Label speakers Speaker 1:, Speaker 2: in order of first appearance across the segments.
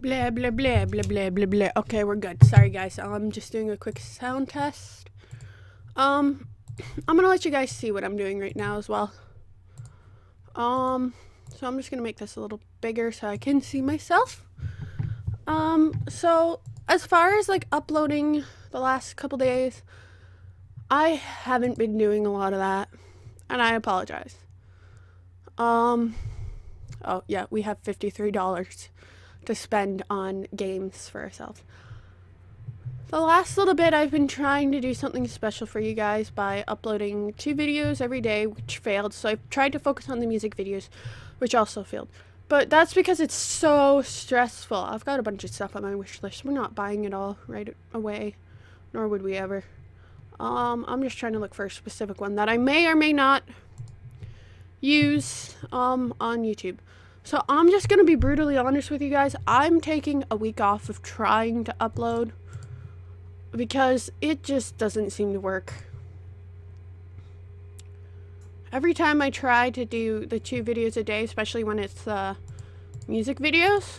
Speaker 1: Blah, blah, blah, blah, blah, blah, blah. Okay, we're good. Sorry, guys. I'm just doing a quick sound test. I'm gonna let you guys see what I'm doing right now as well. So I'm just gonna make this a little bigger so I can see myself. So as far as like uploading the last couple days, I haven't been doing a lot of that, and I apologize. Oh yeah, we have $53 to spend on games for ourselves. The last little bit, I've been trying to do something special for you guys by uploading 2 videos every day, which failed. So I've tried to focus on the music videos, which also failed. But that's because it's so stressful. I've got a bunch of stuff on my wish list. We're not buying it all right away, nor would we ever. I'm just trying to look for a specific one that I may or may not use on YouTube. So I'm just gonna be brutally honest with you guys. I'm taking a week off of trying to upload because it just doesn't seem to work. Every time I try to do the 2 videos a day, especially when it's music videos,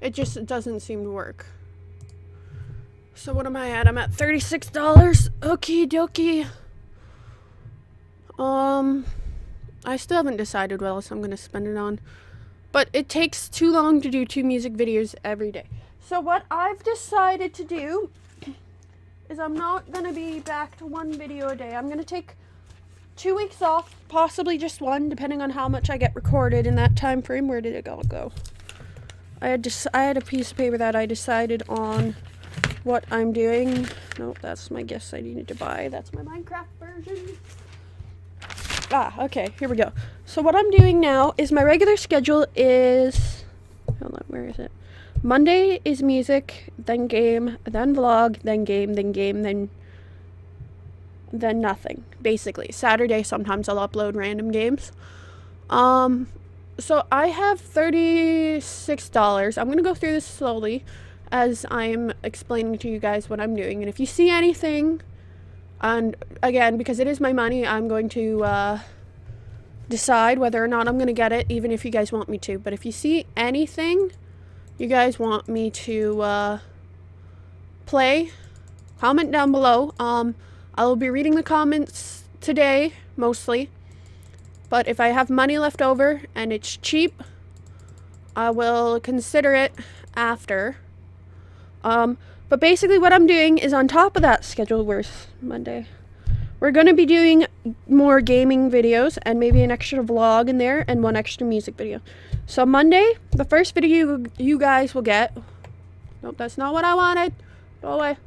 Speaker 1: it just doesn't seem to work. So what am I at? I'm at $36. Okie dokie. I still haven't decided what else I'm gonna spend it on. But it takes too long to do 2 music videos every day. So what I've decided to do is I'm not gonna be back to 1 video a day. I'm gonna take 2 weeks off, possibly just 1, depending on how much I get recorded in that time frame. Where did it all go? I had a piece of paper that I decided on what I'm doing. Nope, that's my gifts I needed to buy. That's my Minecraft version. Okay, here we go. So what I'm doing now is my regular schedule is, hold on, where is it? Monday is music, then game, then vlog, then game, then nothing, basically. Saturday, sometimes I'll upload random games. So I have $36. I'm gonna go through this slowly as I'm explaining to you guys what I'm doing. And if you see anything, and again, because it is my money, I'm going to decide whether or not I'm going to get it, even if you guys want me to. But if you see anything you guys want me to play, comment down below. I will be reading the comments today, mostly. But if I have money left over and it's cheap, I will consider it after. But basically what I'm doing is on top of that schedule, where's Monday? We're going to be doing more gaming videos and maybe an extra vlog in there and 1 extra music video. So Monday, the first video you guys will get, nope, that's not what I wanted. Go away.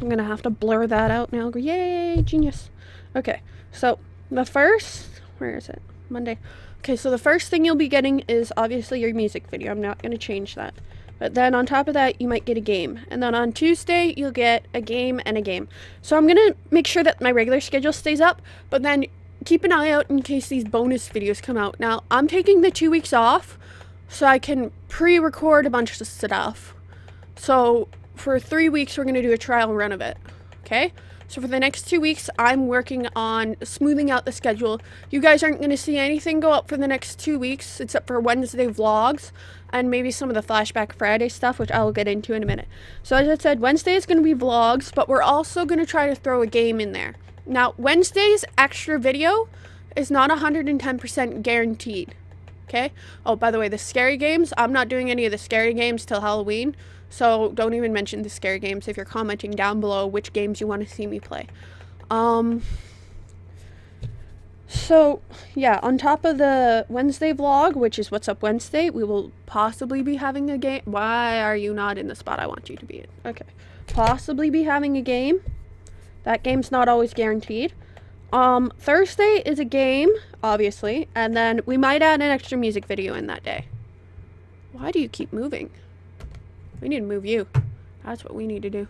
Speaker 1: I'm going to have to blur that out now. Yay, genius. Okay, so the first, where is it? Monday. Okay, so the first thing you'll be getting is obviously your music video. I'm not going to change that. But then on top of that, you might get a game. And then on Tuesday, you'll get a game and a game. So I'm going to make sure that my regular schedule stays up, but then keep an eye out in case these bonus videos come out. Now, I'm taking the 2 weeks off so I can pre-record a bunch of stuff. So for 3 weeks, we're going to do a trial run of it. Okay? So for the next 2 weeks, I'm working on smoothing out the schedule. You guys aren't going to see anything go up for the next 2 weeks, except for Wednesday vlogs and maybe some of the Flashback Friday stuff, which I will get into in a minute. So as I said, Wednesday is going to be vlogs, but we're also going to try to throw a game in there. Now, Wednesday's extra video is not 110% guaranteed. Okay? Oh, by the way, the scary games, I'm not doing any of the scary games till Halloween. So don't even mention the scary games if you're commenting down below which games you want to see me play. So yeah, on top of the Wednesday vlog, which is What's Up Wednesday, we will possibly be having a game. Why are you not in the spot I want you to be in? Okay. Possibly be having a game. That game's not always guaranteed. Thursday is a game, obviously, and then we might add an extra music video in that day. Why do you keep moving? We need to move you. That's what we need to do.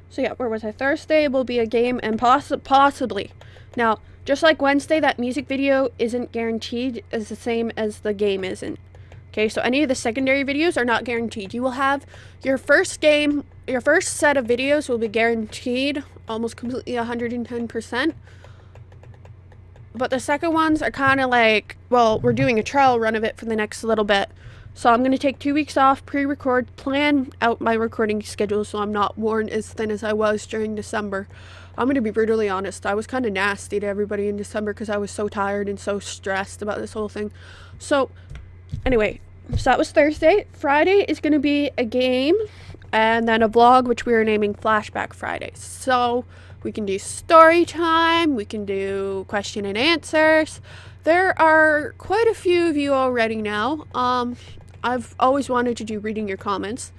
Speaker 1: So yeah, where was I? Thursday will be a game and possibly. Now, just like Wednesday, that music video isn't guaranteed as the same as the game isn't. Okay, so any of the secondary videos are not guaranteed. You will have your first game, your first set of videos will be guaranteed almost completely 110%. But the second ones are kind of like, well, we're doing a trial run of it for the next little bit. So I'm going to take 2 weeks off, pre-record, plan out my recording schedule so I'm not worn as thin as I was during December. I'm going to be brutally honest. I was kind of nasty to everybody in December because I was so tired and so stressed about this whole thing. So anyway, so that was Thursday. Friday is going to be a game and then a vlog, which we are naming Flashback Friday. So we can do story time. We can do question and answers. There are quite a few of you already now. I've always wanted to do reading your comments.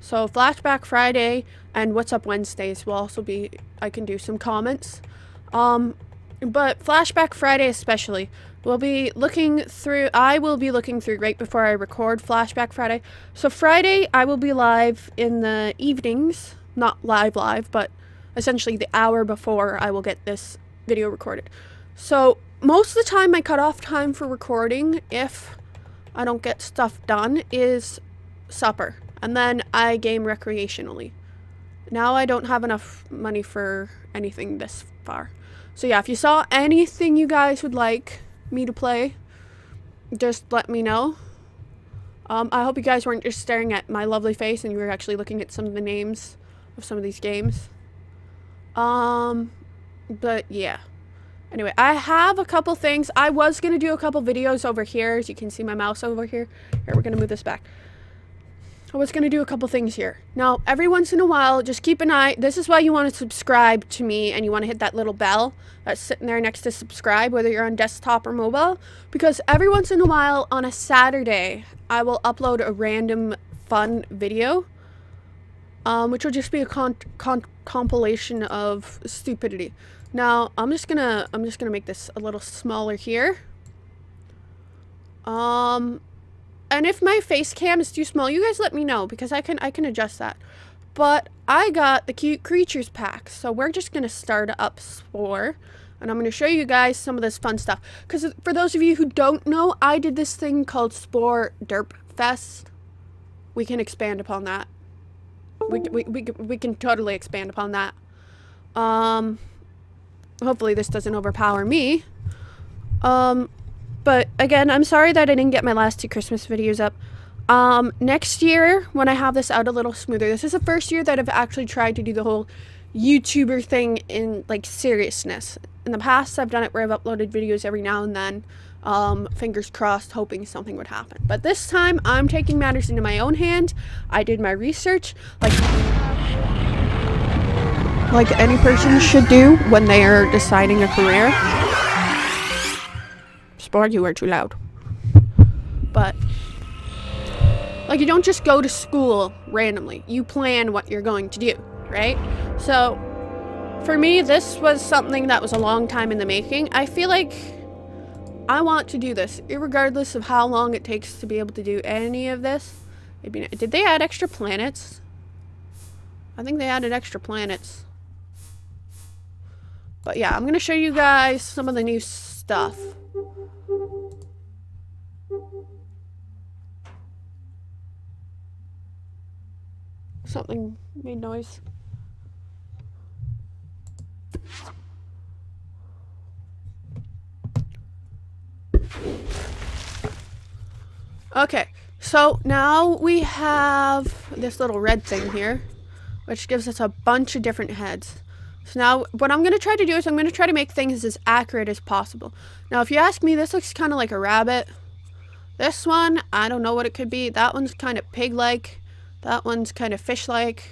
Speaker 1: So Flashback Friday and What's Up Wednesdays will also be, I can do some comments. But Flashback Friday especially, I will be looking through right before I record Flashback Friday. So Friday I will be live in the evenings, not live, but essentially the hour before I will get this video recorded. So most of the time my cutoff time for recording, if I don't get stuff done, is supper. And then I game recreationally. Now I don't have enough money for anything this far. So yeah, if you saw anything you guys would like me to play, just let me know. I hope you guys weren't just staring at my lovely face and you were actually looking at some of the names of some of these games. But yeah. Anyway, I have a couple things. I was going to do a couple videos over here. As you can see my mouse over here. Here, we're going to move this back. I was going to do a couple things here. Now, every once in a while, just keep an eye. This is why you want to subscribe to me and you want to hit that little bell that's sitting there next to subscribe, whether you're on desktop or mobile. Because every once in a while, on a Saturday, I will upload a random fun video. Which will just be a compilation of stupidity. Now, I'm just gonna make this a little smaller here. And if my face cam is too small, you guys let me know because I can adjust that. But I got the Cute Creatures pack, so we're just gonna start up Spore, and I'm gonna show you guys some of this fun stuff. Because for those of you who don't know, I did this thing called Spore Derp Fest. We can expand upon that. We can totally expand upon that. Hopefully this doesn't overpower me. But again, I'm sorry that I didn't get my last 2 Christmas videos up. Next year, when I have this out a little smoother, this is the first year that I've actually tried to do the whole YouTuber thing in, like, seriousness. In the past, I've done it where I've uploaded videos every now and then, fingers crossed, hoping something would happen. But this time, I'm taking matters into my own hand. I did my research, like any person should do when they are deciding a career. Spore, you are too loud. But, like, you don't just go to school randomly. You plan what you're going to do, right? So, for me, this was something that was a long time in the making. I feel like I want to do this, irregardless of how long it takes to be able to do any of this. Did they add extra planets? I think they added extra planets. But yeah, I'm going to show you guys some of the new stuff. Something made noise. Okay, so now we have this little red thing here, which gives us a bunch of different heads. So now what I'm going to try to do is I'm going to try to make things as accurate as possible. Now, if you ask me, this looks kind of like a rabbit. This one, I don't know what it could be. That one's kind of pig-like. That one's kind of fish-like.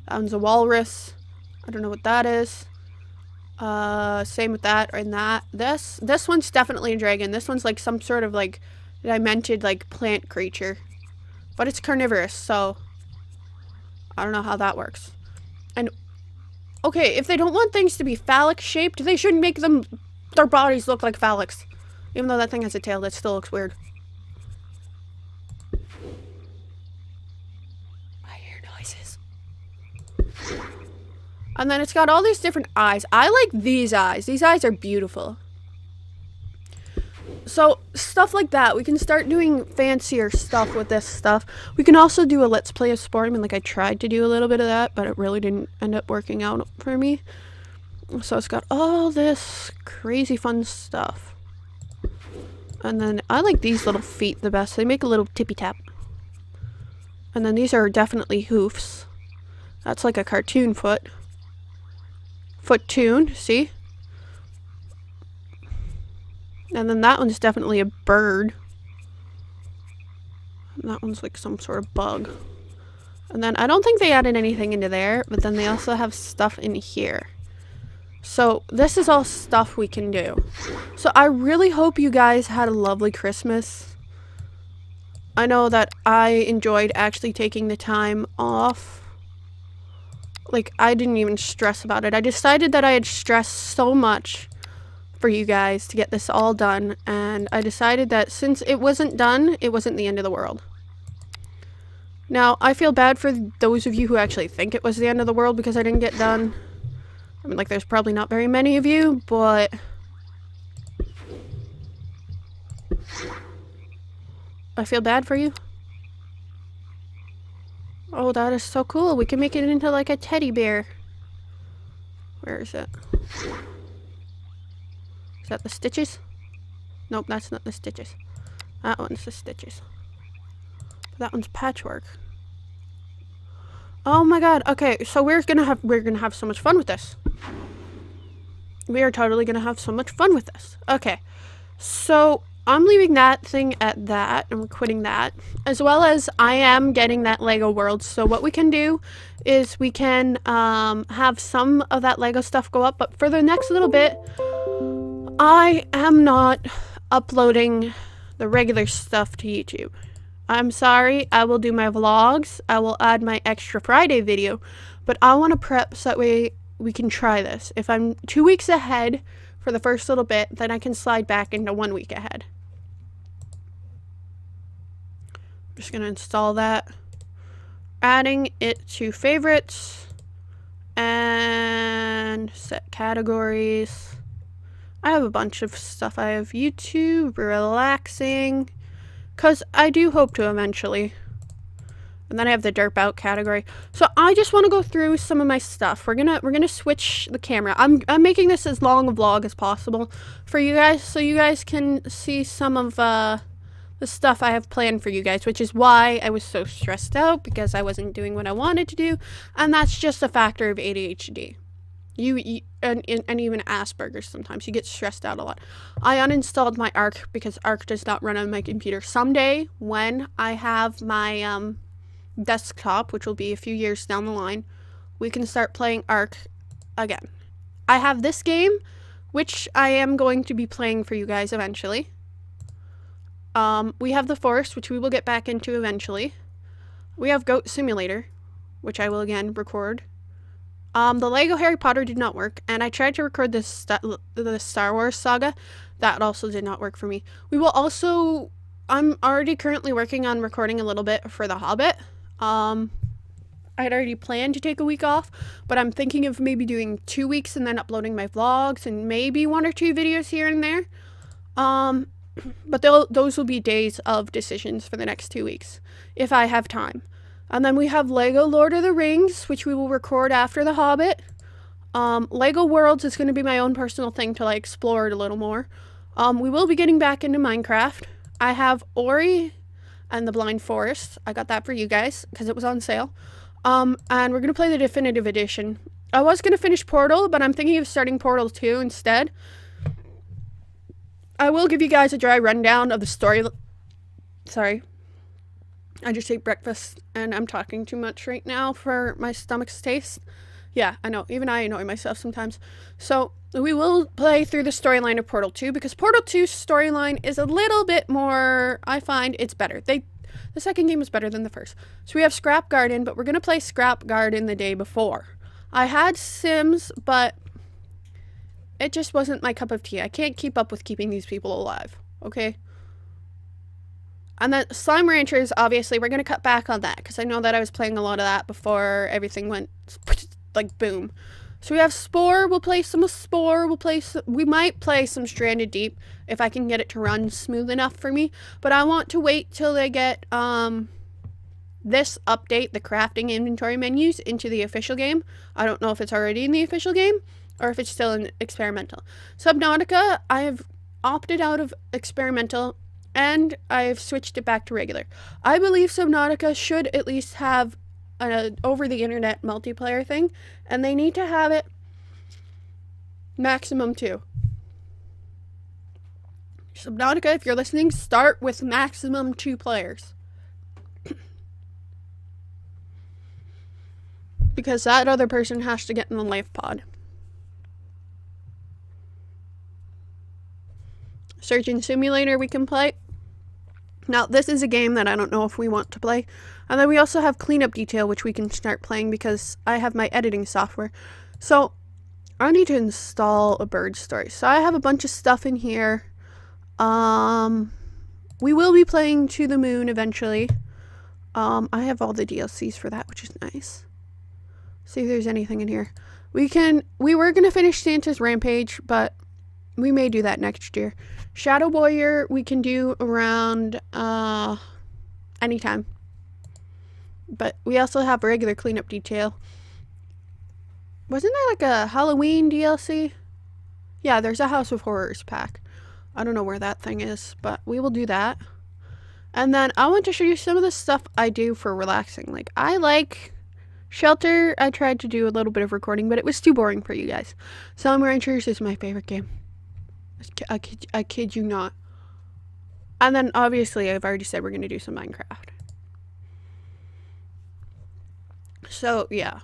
Speaker 1: That one's a walrus. I don't know what that is. Same with that and that. This one's definitely a dragon. This one's like some sort of like dimented like plant creature. But it's carnivorous, so I don't know how that works. And okay, if they don't want things to be phallic shaped, they shouldn't make their bodies look like phallics. Even though that thing has a tail, that still looks weird. I hear noises. And then it's got all these different eyes. I like these eyes. These eyes are beautiful. So, stuff like that. We can start doing fancier stuff with this stuff. We can also do a Let's Play of Spore. I mean, like, I tried to do a little bit of that, but it really didn't end up working out for me. So it's got all this crazy fun stuff. And then I like these little feet the best. They make a little tippy tap. And then these are definitely hoofs. That's like a cartoon foot. Foot-toon, see? And then that one's definitely a bird. And that one's like some sort of bug. And then I don't think they added anything into there, but then they also have stuff in here. So this is all stuff we can do. So I really hope you guys had a lovely Christmas. I know that I enjoyed actually taking the time off. Like, I didn't even stress about it. I decided that I had stressed so much for you guys to get this all done. And I decided that since it wasn't done, it wasn't the end of the world. Now, I feel bad for those of you who actually think it was the end of the world because I didn't get done. I mean, like, there's probably not very many of you, but I feel bad for you. Oh, that is so cool. We can make it into, like, a teddy bear. Where is it? Is that the stitches? Nope, that's not the stitches. That one's the stitches. That one's patchwork. Oh my god. Okay, so we're gonna have so much fun with this. We are totally gonna have so much fun with this. Okay. So I'm leaving that thing at that, and we're quitting that. As well as I am getting that Lego world. So what we can do is we can have some of that Lego stuff go up, but for the next little bit, I am not uploading the regular stuff to YouTube. I'm sorry, I will do my vlogs, I will add my extra Friday video, but I want to prep so that way we can try this. If I'm 2 weeks ahead for the first little bit, then I can slide back into 1 week ahead. I'm just going to install that. Adding it to favorites. And set categories. I have a bunch of stuff. I have YouTube, relaxing, because I do hope to eventually. And then I have the derp out category. So I just want to go through some of my stuff. We're gonna switch the camera. I'm making this as long a vlog as possible for you guys, so you guys can see some of the stuff I have planned for you guys, which is why I was so stressed out, because I wasn't doing what I wanted to do, and that's just a factor of ADHD. And even Asperger's sometimes. You get stressed out a lot. I uninstalled my Ark because Ark does not run on my computer. Someday, when I have my desktop, which will be a few years down the line, we can start playing Ark again. I have this game, which I am going to be playing for you guys eventually. We have The Forest, which we will get back into eventually. We have Goat Simulator, which I will again record. The Lego Harry Potter did not work, and I tried to record the Star Wars saga. That also did not work for me. We will also, I'm already currently working on recording a little bit for The Hobbit. I had already planned to take a week off, but I'm thinking of maybe doing 2 weeks and then uploading my vlogs and maybe 1 or 2 videos here and there. But those will be days of decisions for the next 2 weeks, if I have time. And then we have Lego Lord of the Rings, which we will record after The Hobbit. Lego Worlds is going to be my own personal thing to, like, explore it a little more. We will be getting back into Minecraft. I have Ori and the Blind Forest. I got that for you guys because it was on sale. And we're going to play the Definitive Edition. I was going to finish Portal, but I'm thinking of starting Portal 2 instead. I will give you guys a dry rundown of the story. Sorry. I just ate breakfast and I'm talking too much right now for my stomach's taste. Yeah, I know. Even I annoy myself sometimes. So we will play through the storyline of Portal 2 because Portal 2's storyline is a little bit more, I find it's better. The second game was better than the first. So we have Scrap Garden, but we're going to play Scrap Garden the day before. I had Sims, but it just wasn't my cup of tea. I can't keep up with keeping these people alive. Okay? And then Slime Ranchers, obviously, we're going to cut back on that because I know that I was playing a lot of that before everything went, like, boom. So we have Spore. We'll play some of Spore. We might play some Stranded Deep if I can get it to run smooth enough for me. But I want to wait till they get this update, the crafting inventory menus, into the official game. I don't know if it's already in the official game or if it's still in experimental. Subnautica, I have opted out of experimental and I've switched it back to regular. I believe Subnautica should at least have an over the internet multiplayer thing, and they need to have it maximum 2. Subnautica, if you're listening, start with maximum 2 players. Because that other person has to get in the life pod. Surgeon Simulator we can play. Now, this is a game that I don't know if we want to play. And then we also have Cleanup Detail, which we can start playing because I have my editing software. So, I need to install a bird story. So, I have a bunch of stuff in here. We will be playing To the Moon eventually. I have all the DLCs for that, which is nice. See if there's anything in here. We were going to finish Santa's Rampage, but we may do that next year. Shadow Warrior, we can do around, anytime. But we also have regular Cleanup Detail. Wasn't there like a Halloween DLC? Yeah, there's a House of Horrors pack. I don't know where that thing is, but we will do that. And then I want to show you some of the stuff I do for relaxing. Like, I like Shelter. I tried to do a little bit of recording, but it was too boring for you guys. Selling Ranchers is my favorite game. I kid you not. And then, obviously, I've already said we're going to do some Minecraft. So, yeah.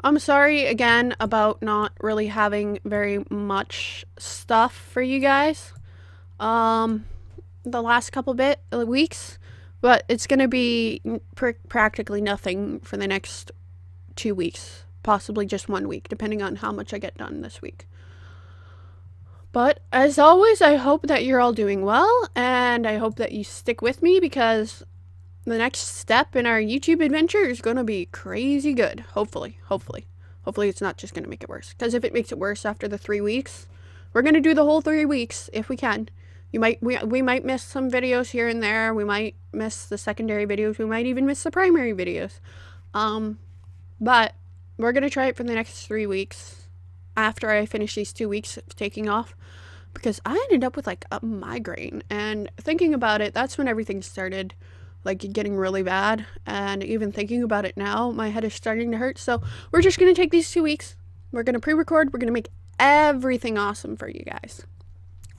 Speaker 1: I'm sorry, again, about not really having very much stuff for you guys. The last couple weeks. But it's going to be practically nothing for the next 2 weeks. Possibly just 1 week, depending on how much I get done this week. But, as always, I hope that you're all doing well, and I hope that you stick with me, because the next step in our YouTube adventure is going to be crazy good. Hopefully. Hopefully it's not just going to make it worse. Because if it makes it worse after the 3 weeks, we're going to do the whole 3 weeks, if we can. We might miss some videos here and there. We might miss the secondary videos. We might even miss the primary videos. But we're going to try it for the next 3 weeks. After I finish these 2 weeks of taking off, because I ended up with like a migraine, and thinking about it, that's when everything started like getting really bad, and even thinking about it now, my head is starting to hurt. So we're just going to take these 2 weeks, we're going to pre-record, we're going to make everything awesome for you guys.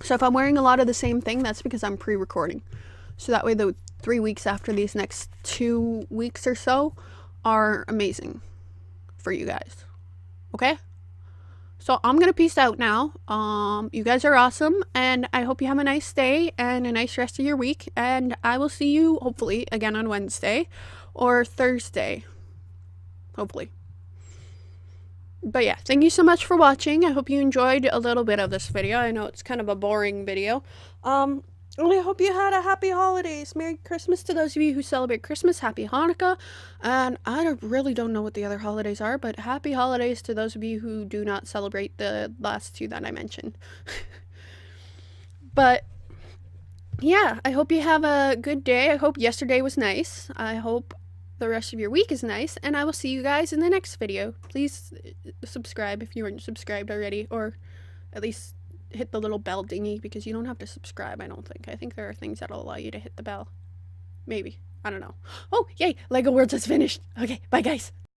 Speaker 1: So if I'm wearing a lot of the same thing, that's because I'm pre-recording, so that way the 3 weeks after these next 2 weeks or so are amazing for you guys. Okay? So I'm going to peace out now. You guys are awesome, and I hope you have a nice day and a nice rest of your week, and I will see you hopefully again on Wednesday or Thursday. Hopefully. But yeah, thank you so much for watching. I hope you enjoyed a little bit of this video. I know it's kind of a boring video. And I hope you had a happy holidays. Merry Christmas to those of you who celebrate Christmas. Happy Hanukkah. And I really don't know what the other holidays are, but happy holidays to those of you who do not celebrate the last 2 that I mentioned. But yeah, I hope you have a good day. I hope yesterday was nice. I hope the rest of your week is nice. And I will see you guys in the next video. Please subscribe if you weren't subscribed already, or at least hit the little bell dingy, because you don't have to subscribe, I don't think. I think there are things that'll allow you to hit the bell. Maybe. I don't know. Oh, yay! Lego Worlds is finished. Okay, bye guys.